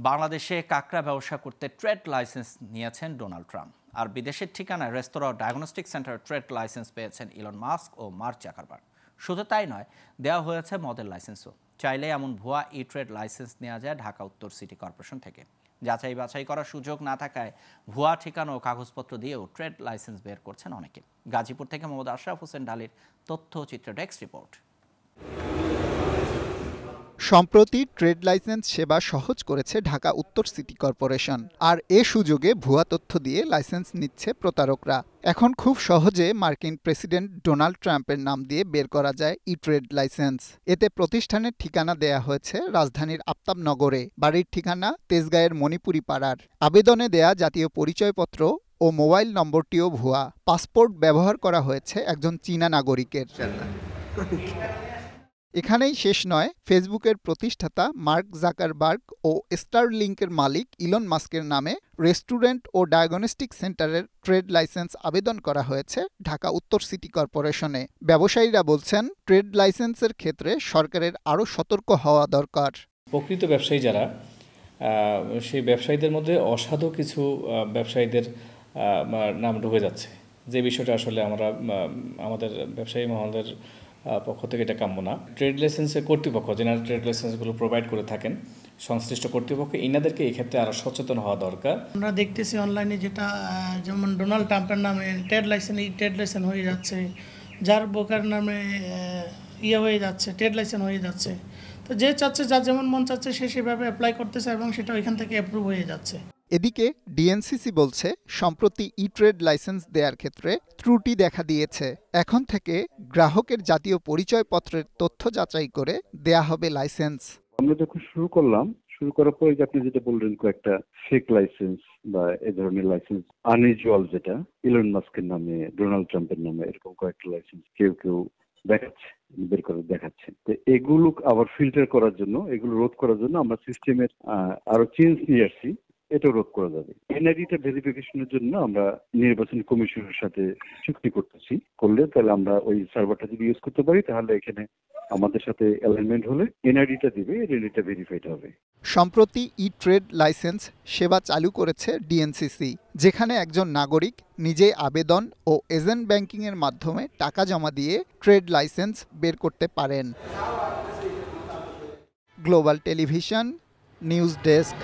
বাংলাদেশে কাঁকড়া ব্যবসা করতে ট্রেড লাইসেন্স নিয়েছেন ডোনাল্ড ট্রাম্প। আর বিদেশের ঠিকানায় রেস্তোরাঁ ও ডায়াগনস্টিক সেন্টার ট্রেড লাইসেন্স পেয়েছেন ইলন মাস্ক ও মার্ক জাকারবার্গ। শুধু তাই নয়, দেওয়া হয়েছে মডেল লাইসেন্সও। চাইলে এমন ভুয়া ই ট্রেড লাইসেন্স নেওয়া যায় ঢাকা উত্তর সিটি কর্পোরেশন থেকে। যাচাই বাছাই করার সুযোগ না থাকায় ভুয়া ঠিকানা ও কাগজপত্র দিয়েও ট্রেড লাইসেন্স বের করছেন অনেকে। গাজীপুর থেকে মোহাম্মদ আশরাফ হোসেন ডালির তথ্যচিত্র ডেস্ক রিপোর্ট। সম্প্রতি ট্রেড লাইসেন্স সেবা সহজ করেছে ঢাকা উত্তর সিটি কর্পোরেশন। আর এ সুযোগে ভুয়া তথ্য দিয়ে লাইসেন্স নিচ্ছে প্রতারকরা। এখন খুব সহজে মার্কিন প্রেসিডেন্ট ডোনাল্ড ট্রাম্পের নাম দিয়ে বের করা যায় ই ট্রেড লাইসেন্স। এতে প্রতিষ্ঠানের ঠিকানা দেয়া হয়েছে রাজধানীর আফতাবনগরে, বাড়ির ঠিকানা তেজগাঁয়ের মণিপুরি পাড়ার। আবেদনে দেয়া জাতীয় পরিচয়পত্র ও মোবাইল নম্বরটিও ভুয়া। পাসপোর্ট ব্যবহার করা হয়েছে একজন চীনা নাগরিকের। এখানেই শেষ নয়, ফেসবুকের প্রতিষ্ঠাতা মার্ক জাকারবার্গ ও স্টারলিংকের মালিক ইলন মাস্কের নামে রেস্টুরেন্ট ও ডায়াগনস্টিক সেন্টারের ট্রেড লাইসেন্স আবেদন করা হয়েছে ঢাকা উত্তর সিটি কর্পোরেশনে। ব্যবসায়ীরা বলছেন, ট্রেড লাইসেন্সের ক্ষেত্রে সরকারের আরও সতর্ক হওয়া দরকার। প্রকৃত ব্যবসায়ী যারা, সেই ব্যবসায়ীদের মধ্যে অসাধু কিছু ব্যবসায়ীদের নাম ঢুকে যাচ্ছে, যে বিষয়টা আসলে আমাদের ব্যবসায়ী মহলের পক্ষ থেকে এটা কাম্য না। ট্রেড লাইসেন্সের কর্তৃপক্ষ, যারা ট্রেড লাইসেন্সগুলো প্রোভাইড করে থাকেন, সংশ্লিষ্ট কর্তৃপক্ষ, এনাদেরকে এই ক্ষেত্রে আরও সচেতন হওয়া দরকার। আমরা দেখতেছি অনলাইনে যেটা যেমন ডোনাল্ড ট্রাম্পের নামে ট্রেড লাইসেন্স হয়ে যাচ্ছে, যার বোকার নামে হয়ে যাচ্ছে, ট্রেড লাইসেন্স হয়ে যাচ্ছে। তো যে চাচ্ছে, যার যেমন মন চাচ্ছে, সে সেভাবে অ্যাপ্লাই করতেছে এবং সেটা ওইখান থেকে অ্যাপ্রুভ হয়ে যাচ্ছে। এদিকে ডিএনসিসি বলছে, সম্প্রতি ই ট্রেড লাইসেন্স দেওয়ার ক্ষেত্রে ত্রুটি দেখা দিয়েছে। এখন থেকে গ্রাহকের জাতীয় পরিচয়পত্রের তথ্য যাচাই করে দেয়া হবে লাইসেন্স। আমরা যখন শুরু করার পরে আপনি যেটা বললেন, কয়েকটা ফেক লাইসেন্স বা এ ধরনের লাইসেন্স আনইউজুয়াল, যেটা ইলন মাস্কের নামে, ডোনাল্ড ট্রাম্পের নামে, এরকম কয়েকটা লাইসেন্স কেউ দেখাচ্ছে, বের করে দেখাচ্ছে। তো এগুলো আবার ফিল্টার করার জন্য, এগুলো রোধ করার জন্য আমরা সিস্টেমের আরো চেঞ্জ নিয়ে আসছি। এটা রোধ করা যাবে। এনআইডিটা ভেরিফিকেশনের জন্য আমরা নির্বাচন কমিশনের সাথে চুক্তি করতেছি। করলে তাহলে আমরা ওই সার্ভারটা যদি ইউজ করতে পারি, তাহলে এখানে আমাদের সাথে অ্যালাইনমেন্ট হলে এনআইডিটা দিবে, এনআইডিটা ভেরিফাইড হবে। সম্প্রতি ই ট্রেড লাইসেন্স সেবা চালু করেছে ডিএনসিসি, যেখানে একজন নাগরিক নিজেই আবেদন ও এজেন্ট ব্যাংকিংয়ের মাধ্যমে টাকা জমা দিয়ে ট্রেড লাইসেন্স বের করতে পারেন। Global television, news desk.